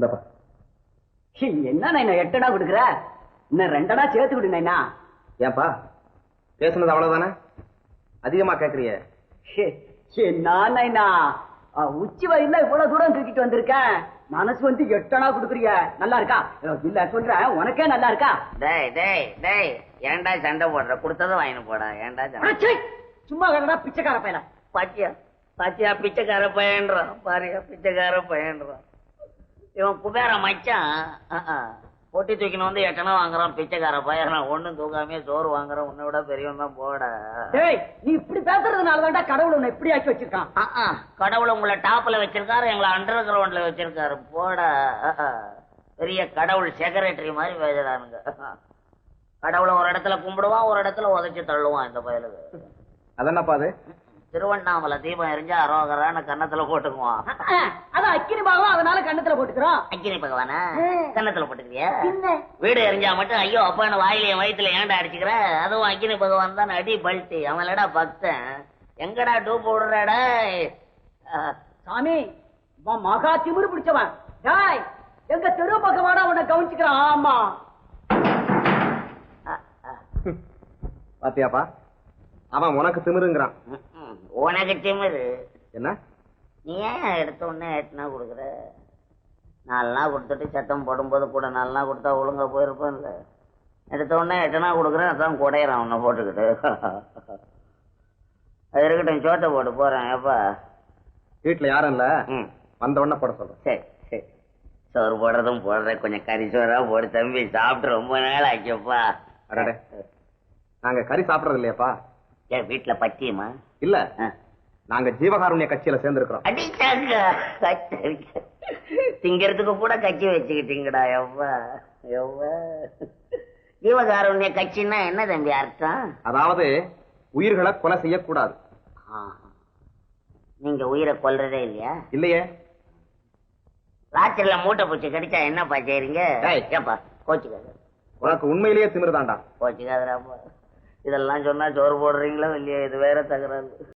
இல்லப்பா. என்ன நைனா 8 அணா கொடுக்குற? இன்னும் 2 அணா சேர்த்து விடு நைனா. ஏன்பா பேசுனது அவ்வளவுதானே? அதிகமா கேக்குறிய? என்ன நைனா உச்சி வயல்ல இவ்வளவு தூரம் தூக்கிட்டு வந்திருக்கேன், மனசு வந்து 8 அணா கொடுக்குறீங்க. நல்லா இருக்கா? இல்ல சொல்றேன், உனக்கே நல்லா இருக்கா? டேய் டேய் டேய், ஏன்டா சண்டை போடுற? கொடுத்ததை வாங்கி போடா. ஏன்டா சண்டை? சும்மா கடனா பிச்சைக்கார பையன. பாத்தியா பாத்தியா, பிச்சைக்கார பையன்றான் பாரியா, பிச்சைக்கார பையன்றான். இவன் குபேர மச்சான். பொட்டி தூக்கின்னு வந்து 8 அணா வாங்குறான் பிச்சைக்கார பையன். ஒண்ணும் தூக்காமே சோறு வாங்குறான். உன்னை விட பெரியவன் தான் போட. நீ இப்படி பேசுறதுனால தான்டா கடவுள் உன்னை இப்படி ஆக்கி வச்சிருக்கான். கடவுள் உங்களை டாப்ல வச்சிருக்காரு, எங்களை அண்டர் கிரவுண்ட்ல வச்சிருக்காரு. போட. பெரிய கடவுள் செக்ரட்டரி மாதிரி பேசுறானுங்க. கடவுளை ஒரு இடத்துல கும்பிடுவான், ஒரு இடத்துல உதைச்சு தள்ளுவான் இந்த பயலுக்கு. அதென்னப்பா அது? திருவண்ணாமலை தீபம் எரிஞ்சா அரோகரான கன்னத்துல போட்டுக்குவான். அது அக்கினி பாகம், அதனால கண்ணத்துல போட்டுக்கிறோம். அக்கினி பகவானா கன்னத்துல போட்டுக்கிறியா? வீடு எரிஞ்சா மட்டும் ஐயோ அப்பான்னு வாயிலையும் வயிற்றுல ஏன்டா அடிச்சுக்கிற? அதுவும் அக்கினி பகவான் தான் அடி பல்ட்டி. அவன்லடா பக்தன். எங்கடா டூப் விடுறாடா சாமி? மகா திமிரு பிடிச்சவன். எங்க தெரு பகவானா உன்னை கவனிச்சுக்கிறான். ஆமா பாத்தியாப்பா, அவன் உனக்கு திமிருங்கிறான். உனக்கு திமிரு என்ன? நீ ஏன் எடுத்த உடனே 8 அணா கொடுக்குற? 4 அணா கொடுத்துட்டு சத்தம் போடும்போது கூட 4 அணா கொடுத்தா ஒழுங்கா போயிருப்பேன்ல. எடுத்த உடனே 8 அணா கொடுக்குறேன், அதான் குடையிறான் உன்னை போட்டுக்கிட்டு. அது இருக்கட்டும், சோத்தை போட்டு போறேன். எப்பா வீட்டுல யாரும் இல்ல, வந்த உடனே போட சொல்றேன். சரி சரி, சோறு போடுறதும் போடுறேன். கொஞ்சம் கறி சோறா போடு தம்பி, சாப்பிட்டு ரொம்ப நாள் ஆக்கியப்பா. அடடே, நாங்க கறி சாப்பிடறது இல்லையாப்பா. ஏன் வீட்டுல பத்தியமா? இல்ல, நாங்க ஜீவகாருண்ய கட்சியில சேர்ந்திருக்கிறோம். அடிச்சாங்க திங்கிறதுக்கு கூட கட்சி வச்சுக்கிட்டீங்கடா. எவ்வா எவ்வா, ஜீவகாருண்ய கட்சின்னா என்ன தம்பி அர்த்தம்? அதாவது உயிர்களை கொலை செய்யக்கூடாது. நீங்க உயிரை கொல்றதே இல்லையா? இல்லையே. ராத்திரில மூட்டை பூச்சி கடிச்சா என்னப்பா செய்றீங்க? ஏப்பா கோச்சுக்காத. உனக்கு உண்மையிலேயே திமிருதாண்டா. கோச்சுக்காதராப்பா. இதெல்லாம் சொன்னா சோறு போடுறீங்களோ இல்லையா? இது வேற தகராறு.